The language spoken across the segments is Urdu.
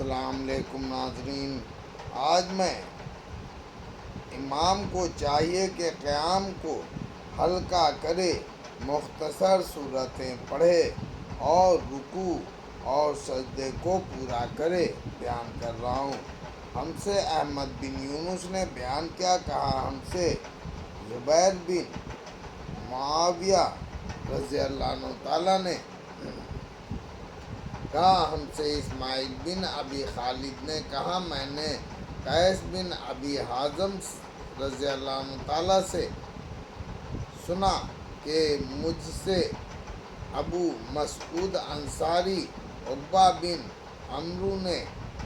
السلام علیکم ناظرین، آج میں امام کو چاہیے کہ قیام کو ہلکا کرے، مختصر صورتیں پڑھے اور رکوع اور سجدے کو پورا کرے بیان کر رہا ہوں۔ ہم سے احمد بن یونس نے بیان کیا کہا، ہم سے زبیر بن معاویہ رضی اللہ عنہ تعالیٰ نے کہا، ہم سے اسماعیل بن ابی خالد نے کہا، میں نے قیس بن ابی حازم رضی اللہ عنہ تعالیٰ سے سنا کہ مجھ سے ابو مسعود انصاری عقبہ بن عمرو نے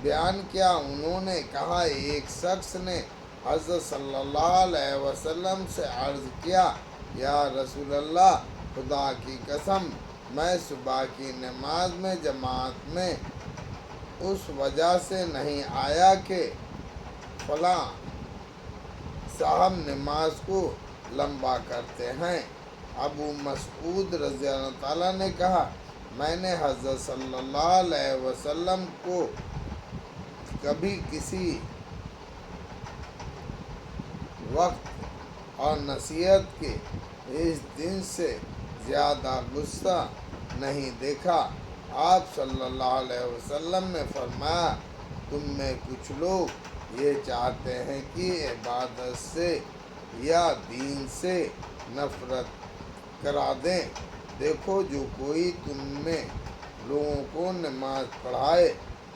بیان کیا، انہوں نے کہا ایک شخص نے حضرت صلی اللہ علیہ وسلم سے عرض کیا، یا رسول اللہ، خدا کی قسم میں صبح کی نماز میں جماعت میں اس وجہ سے نہیں آیا کہ فلاں صاحب نماز کو لمبا کرتے ہیں۔ ابو مسعود رضی اللہ تعالیٰ نے کہا، میں نے حضرت صلی اللہ علیہ وسلم کو کبھی کسی وقت اور نصیحت کے اس دن سے زیادہ غصہ نہیں دیکھا۔ آپ صلی اللہ علیہ وسلم نے فرمایا، تم میں کچھ لوگ یہ چاہتے ہیں کہ عبادت سے یا دین سے نفرت کرا دیں۔ دیکھو، جو کوئی تم میں لوگوں کو نماز پڑھائے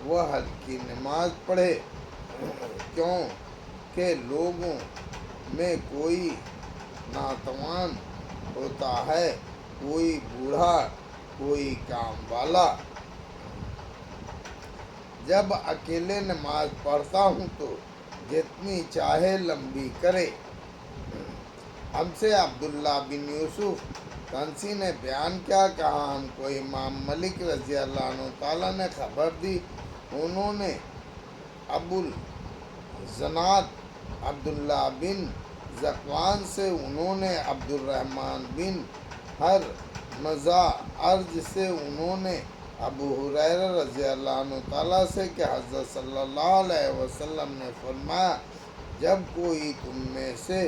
وہ ہلکی نماز پڑھے، کیوں کہ لوگوں میں کوئی ناتوان ہوتا ہے، کوئی بوڑھا، کوئی کام والا۔ جب اکیلے نماز پڑھتا ہوں تو جتنی چاہے لمبی کرے۔ ہم سے عبداللہ بن یوسف کنسی نے بیان کیا کہا، ہم کو امام مالک رضی اللہ عنہ تعالیٰ نے خبر دی، انہوں نے ابو الزناد عبداللہ بن ذکوان سے، انہوں نے عبد الرحمن بن ہرمزہ عرض سے، انہوں نے ابو ہریرہ رضی اللہ عنہ تعالیٰ سے کہ حضرت صلی اللہ علیہ وسلم نے فرمایا، جب کوئی تم میں سے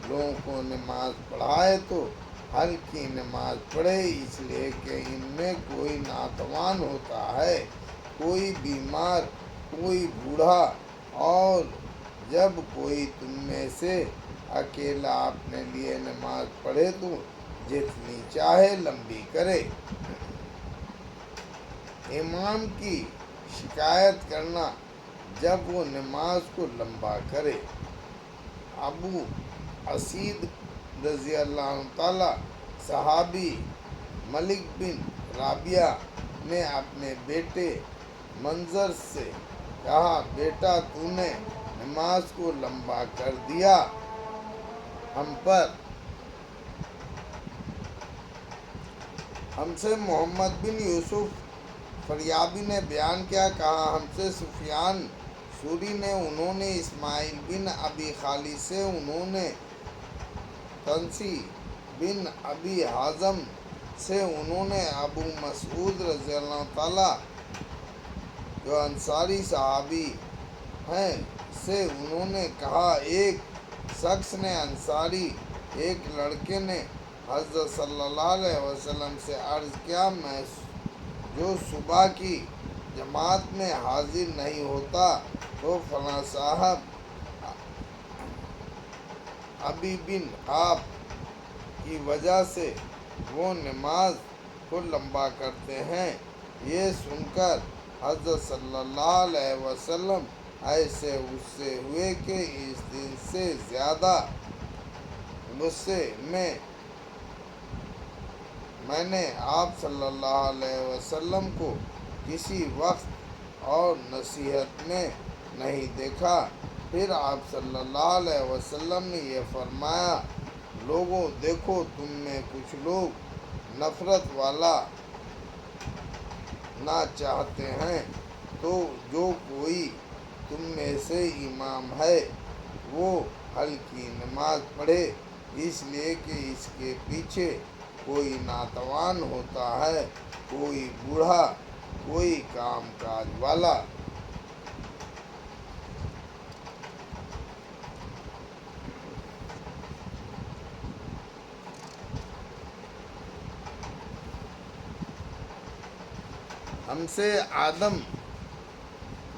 لوگوں کو نماز پڑھائے تو ہلکی نماز پڑھے، اس لیے کہ ان میں کوئی ناتوان ہوتا ہے، کوئی بیمار، کوئی بوڑھا، اور جب کوئی تم میں سے اکیلا اپنے لیے نماز پڑھے تو جتنی چاہے لمبی کرے۔ امام کی شکایت کرنا جب وہ نماز کو لمبا کرے۔ ابو اسید رضی اللہ عنہ تعالیٰ صحابی ملک بن رابعہ نے اپنے بیٹے منظر سے کہا، بیٹا تو نے نماز کو لمبا کر دیا ہم پر۔ ہم سے محمد بن یوسف فریابی نے بیان کیا کہا، ہم سے سفیان ثوری نے، انہوں نے اسماعیل بن ابی خالد سے، انہوں نے کنسی بن ابی حازم سے، انہوں نے ابو مسعود رضی اللہ تعالیٰ جو انصاری صحابی ہیں سے، انہوں نے کہا ایک شخص نے انصاری ایک لڑکے نے حضرت صلی اللہ علیہ وسلم سے عرض کیا، میں جو صبح کی جماعت میں حاضر نہیں ہوتا تو فلاں صاحب ابی بن آپ کی وجہ سے وہ نماز کو لمبا کرتے ہیں۔ یہ سن کر حضرت صلی اللہ علیہ وسلم ایسے غصے ہوئے کہ اس دن سے زیادہ غصے میں نے آپ صلی اللہ علیہ وسلم کو کسی وقت اور نصیحت میں نہیں دیکھا۔ پھر آپ صلی اللہ علیہ وسلم نے یہ فرمایا، لوگوں دیکھو، تم میں کچھ لوگ نفرت والا نہ چاہتے ہیں، تو جو کوئی تم میں سے امام ہے وہ ہلکی نماز پڑھے، اس لیے کہ اس کے پیچھے کوئی ناتوان ہوتا ہے، کوئی بوڑھا، کوئی کام کاج والا۔ ہم سے آدم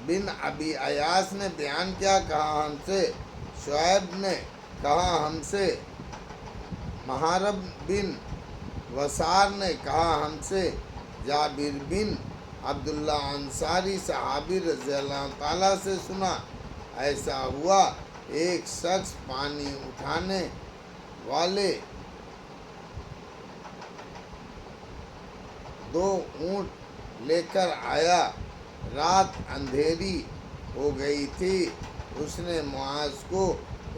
بن ابی ایاس نے بیان کیا، کہا ہم سے شعیب نے، کہا ہم سے محارب بن وسار نے، کہا ہم سے جابر بن عبداللہ انصاری صحابی رضی اللہ تعالیٰ سے سنا، ایسا ہوا ایک شخص پانی اٹھانے والے 2 اونٹ لے کر آیا، رات اندھیری ہو گئی تھی، اس نے معاذ کو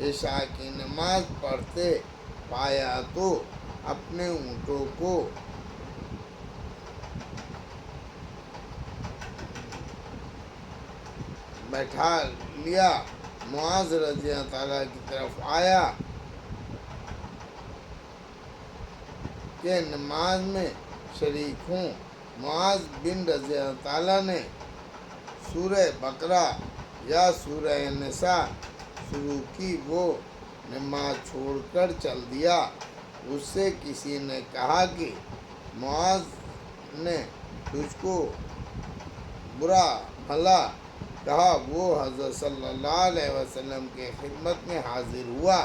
عشاء کی نماز پڑھتے پایا تو اپنے اونٹوں کو بیٹھا لیا، معاذ رضی اللہ تعالیٰ کی طرف آیا کہ نماز میں شریک ہوں۔ معاذ بن رضی اللہ تعالیٰ نے سورہ بقرہ یا سورہ نساء شروع کی، وہ نماز چھوڑ کر چل دیا۔ اس سے کسی نے کہا کہ معاذ نے تجھ کو برا بھلا کہا۔ وہ حضرت صلی اللہ علیہ وسلم کے خدمت میں حاضر ہوا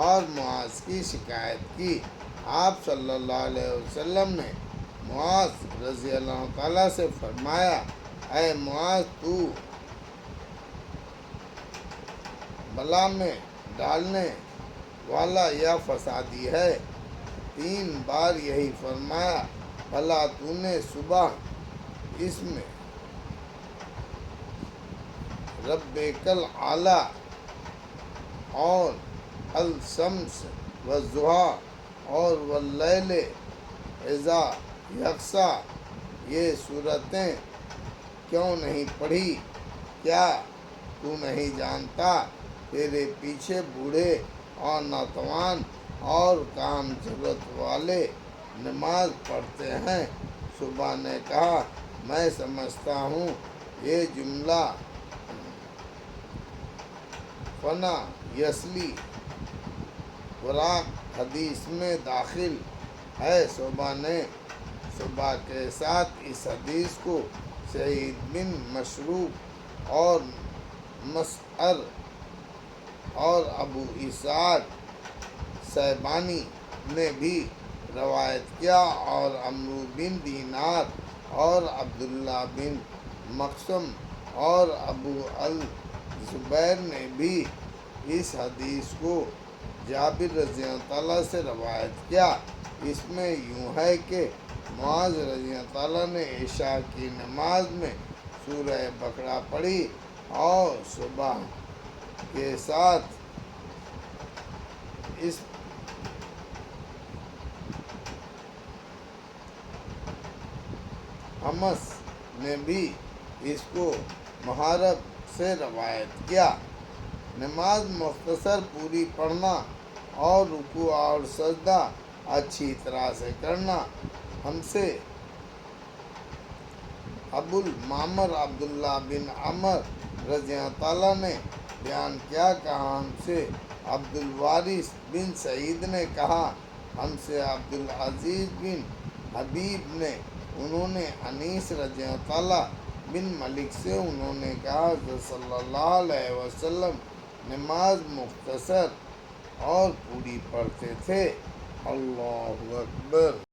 اور معاذ کی شکایت کی۔ آپ صلی اللہ علیہ وسلم نے معاذ رضی اللہ تعالیٰ سے فرمایا، اے معاذ، تو بلا میں ڈالنے والا یا فسادی ہے؟ 3 بار یہی فرمایا۔ بھلا تو نے صبح اس میں ربک الاعلی اور الشمس والضحیٰ اور واللیل اذا یغشی یہ صورتیں کیوں نہیں پڑھی؟ کیا تو نہیں جانتا تیرے پیچھے بوڑھے اور ناتوان اور کام ضرورت والے نماز پڑھتے ہیں؟ صبح نے کہا، میں سمجھتا ہوں یہ جملہ فنا یسلی وراق حدیث میں داخل ہے۔ صبح نے صبح کے ساتھ اس حدیث کو سعید بن مشروق اور مسعر اور ابو اسحاق شیبانی نے بھی روایت کیا، اور عمرو بن دینار اور عبداللہ بن مقسم اور ابو الزبیر نے بھی اس حدیث کو جابر رضی اللہ تعالیٰ سے روایت کیا۔ اس میں یوں ہے کہ معاذ رضی اللہ تعالیٰ نے عشاء کی نماز میں سورہ بقرہ پڑھی اور صبح کے ساتھ اس حمص نے بھی اس کو محارب سے روایت کیا۔ نماز مختصر پوری پڑھنا اور رکوع اور سجدہ اچھی طرح سے کرنا۔ ہم سے ابو المعمر عبداللہ بن عمر رضی اللہ تعالیٰ نے بیان کیا، کہا ہم سے عبد الوارث بن سعید نے کہا، ہم سے عبد العزیز بن حبیب نے، انہوں نے انیس رضی اللہ تعالیٰ بن ملک سے، انہوں نے کہا کہ صلی اللہ علیہ وسلم نماز مختصر اور پوری پڑھتے تھے۔ اللہ اکبر۔